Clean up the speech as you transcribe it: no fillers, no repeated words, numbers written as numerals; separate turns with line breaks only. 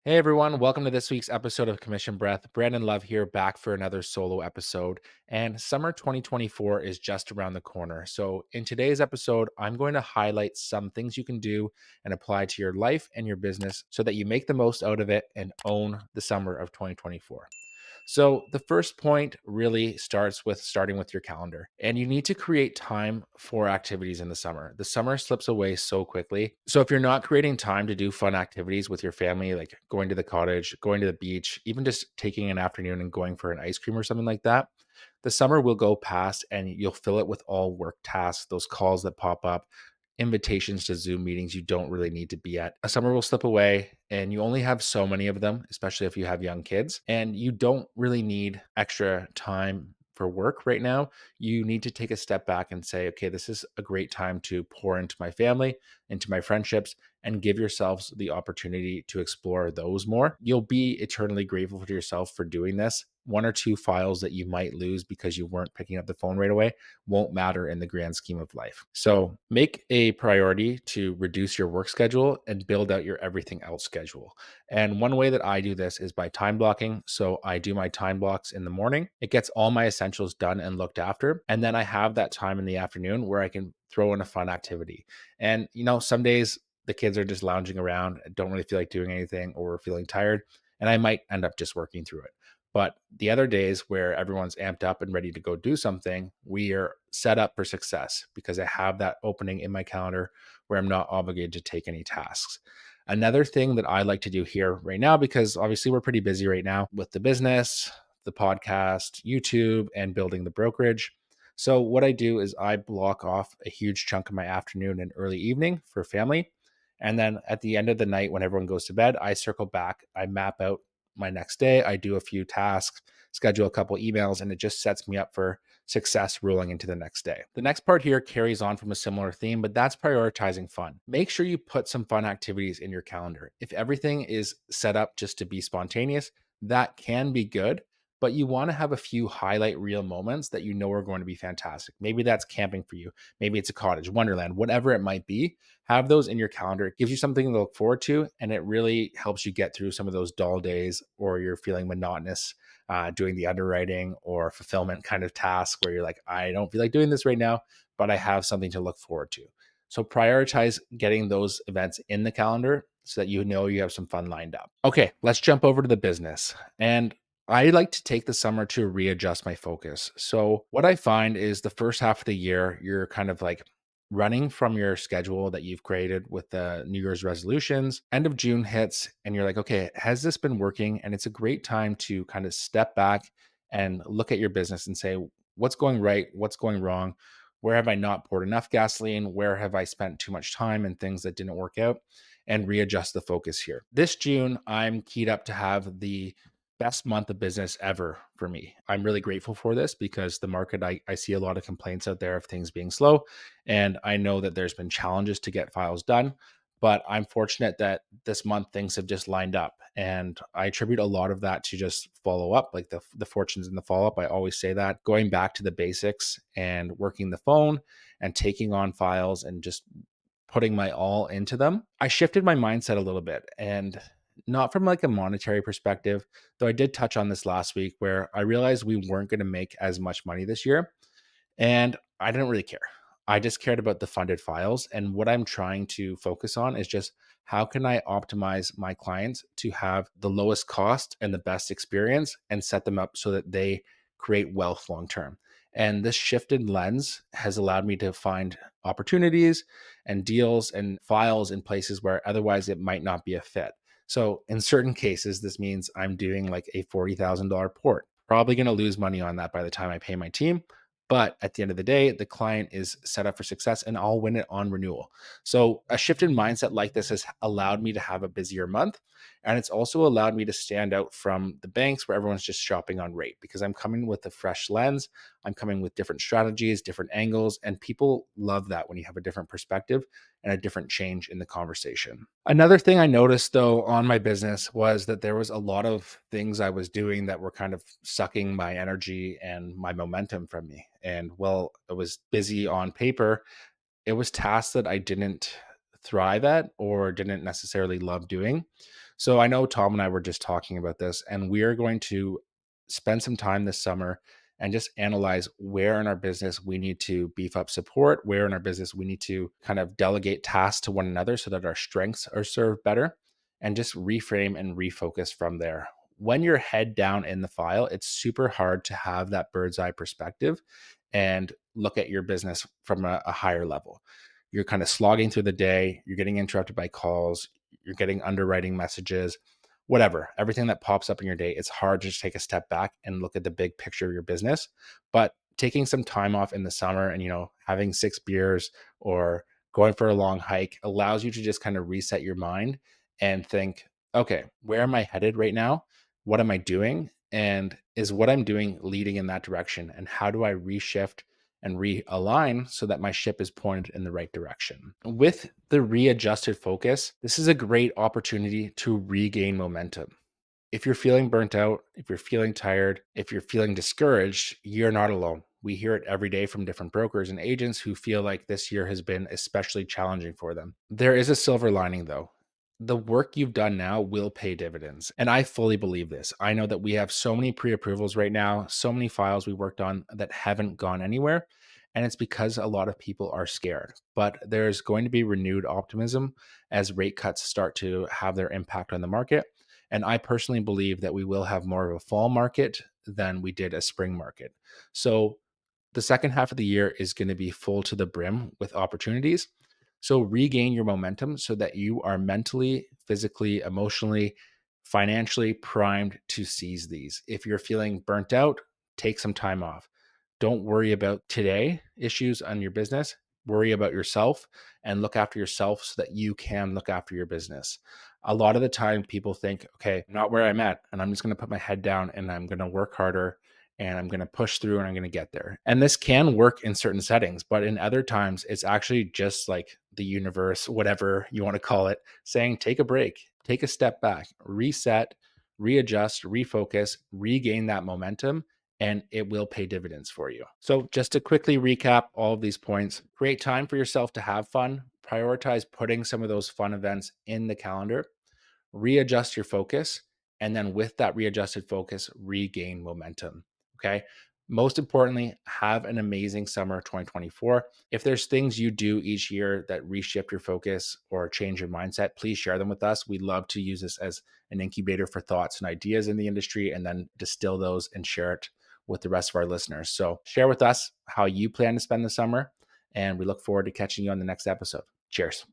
Hey everyone, welcome to this week's episode of Commission Breath. Brandon Love here, back for another solo episode. And summer 2024 is just around the corner. So, in today's episode, I'm going to highlight some things you can do and apply to your life and your business so that you make the most out of it and own the summer of 2024. So, the first point really starts with starting with your calendar, and you need to create time for activities in the summer. The summer slips away so quickly. So, if you're not creating time to do fun activities with your family, like going to the cottage, going to the beach, even just taking an afternoon and going for an ice cream or something like that, the summer will go past and you'll fill it with all work tasks, those calls that pop up, invitations to Zoom meetings you don't really need to be at. A summer will slip away and you only have so many of them, especially if you have young kids, and you don't really need extra time for work right now. You need to take a step back and say, okay, this is a great time to pour into my family, into my friendships, and give yourselves the opportunity to explore those more. You'll be eternally grateful to yourself for doing this. One or two files that you might lose because you weren't picking up the phone right away won't matter in the grand scheme of life. So make a priority to reduce your work schedule and build out your everything else schedule. And one way that I do this is by time blocking. So I do my time blocks in the morning. It gets all my essentials done and looked after. And then I have that time in the afternoon where I can throw in a fun activity. And, some days the kids are just lounging around, don't really feel like doing anything, or feeling tired. And I might end up just working through it. But the other days where everyone's amped up and ready to go do something, we are set up for success because I have that opening in my calendar where I'm not obligated to take any tasks. Another thing that I like to do here right now, because obviously we're pretty busy right now with the business, the podcast, YouTube, and building the brokerage. So, what I do is I block off a huge chunk of my afternoon and early evening for family. And then at the end of the night, when everyone goes to bed, I circle back, I map out my next day. I do a few tasks, schedule a couple emails, and it just sets me up for success rolling into the next day. The next part here carries on from a similar theme, but that's prioritizing fun. Make sure you put some fun activities in your calendar. If everything is set up just to be spontaneous, that can be good, but you want to have a few highlight reel moments that you know are going to be fantastic. Maybe that's camping for you. Maybe it's a cottage, wonderland, whatever it might be. Have those in your calendar. It gives you something to look forward to, and it really helps you get through some of those dull days or you're feeling monotonous doing the underwriting or fulfillment kind of task where you're like, I don't feel like doing this right now, but I have something to look forward to. So prioritize getting those events in the calendar so that you know you have some fun lined up. Okay, let's jump over to the business. And I like to take the summer to readjust my focus. So, what I find is the first half of the year, you're kind of like running from your schedule that you've created with the New Year's resolutions. End of June hits, and you're like, okay, has this been working? And it's a great time to kind of step back and look at your business and say, what's going right? What's going wrong? Where have I not poured enough gasoline? Where have I spent too much time in things that didn't work out? And readjust the focus here. This June, I'm keyed up to have the best month of business ever for me. I'm really grateful for this because the market, I see a lot of complaints out there of things being slow. And I know that there's been challenges to get files done, but I'm fortunate that this month things have just lined up. And I attribute a lot of that to just follow up, like the fortunes in the follow up. I always say that going back to the basics and working the phone and taking on files and just putting my all into them. I shifted my mindset a little bit, and not from like a monetary perspective, though I did touch on this last week where I realized we weren't going to make as much money this year. And I didn't really care. I just cared about the funded files. And what I'm trying to focus on is just how can I optimize my clients to have the lowest cost and the best experience and set them up so that they create wealth long term. And this shifted lens has allowed me to find opportunities and deals and files in places where otherwise it might not be a fit. So in certain cases, this means I'm doing like a $40,000 port. Probably going to lose money on that by the time I pay my team. But at the end of the day, the client is set up for success and I'll win it on renewal. So a shift in mindset like this has allowed me to have a busier month. And it's also allowed me to stand out from the banks where everyone's just shopping on rate because I'm coming with a fresh lens. I'm coming with different strategies, different angles, and people love that when you have a different perspective and a different change in the conversation. Another thing I noticed though on my business was that there was a lot of things I was doing that were kind of sucking my energy and my momentum from me. And while I was busy on paper, it was tasks that I didn't thrive at or didn't necessarily love doing. So I know Tom and I were just talking about this, and we are going to spend some time this summer and just analyze where in our business we need to beef up support, where in our business we need to kind of delegate tasks to one another so that our strengths are served better, and just reframe and refocus from there. When you're head down in the file, it's super hard to have that bird's eye perspective and look at your business from a higher level. You're kind of slogging through the day, you're getting interrupted by calls, you're getting underwriting messages, whatever, everything that pops up in your day. It's hard to just take a step back and look at the big picture of your business. But taking some time off in the summer and, having 6 beers or going for a long hike allows you to just kind of reset your mind and think, okay, where am I headed right now? What am I doing? And is what I'm doing leading in that direction? And how do I reshift and realign so that my ship is pointed in the right direction? With the readjusted focus, this is a great opportunity to regain momentum. If you're feeling burnt out, if you're feeling tired, if you're feeling discouraged, you're not alone. We hear it every day from different brokers and agents who feel like this year has been especially challenging for them. There is a silver lining though. The work you've done now will pay dividends. And I fully believe this. I know that we have so many pre approvals right now, so many files we worked on that haven't gone anywhere. And it's because a lot of people are scared. But there's going to be renewed optimism as rate cuts start to have their impact on the market. And I personally believe that we will have more of a fall market than we did a spring market. So the second half of the year is going to be full to the brim with opportunities. So regain your momentum so that you are mentally, physically, emotionally, financially primed to seize these. If you're feeling burnt out, take some time off. Don't worry about today issues on your business. Worry about yourself and look after yourself so that you can look after your business. A lot of the time, people think, okay, I'm not where I'm at, and I'm just going to put my head down and I'm going to work harder and I'm going to push through and I'm going to get there. And this can work in certain settings, but in other times, it's actually just like the universe, whatever you want to call it, saying take a break, take a step back, reset, readjust, refocus, regain that momentum, and it will pay dividends for you. So, just to quickly recap all of these points, create time for yourself to have fun, prioritize putting some of those fun events in the calendar, readjust your focus, and then with that readjusted focus, regain momentum. Okay. Most importantly, have an amazing summer 2024. If there's things you do each year that reshift your focus or change your mindset, please share them with us. We'd love to use this as an incubator for thoughts and ideas in the industry and then distill those and share it with the rest of our listeners. So share with us how you plan to spend the summer, and we look forward to catching you on the next episode. Cheers.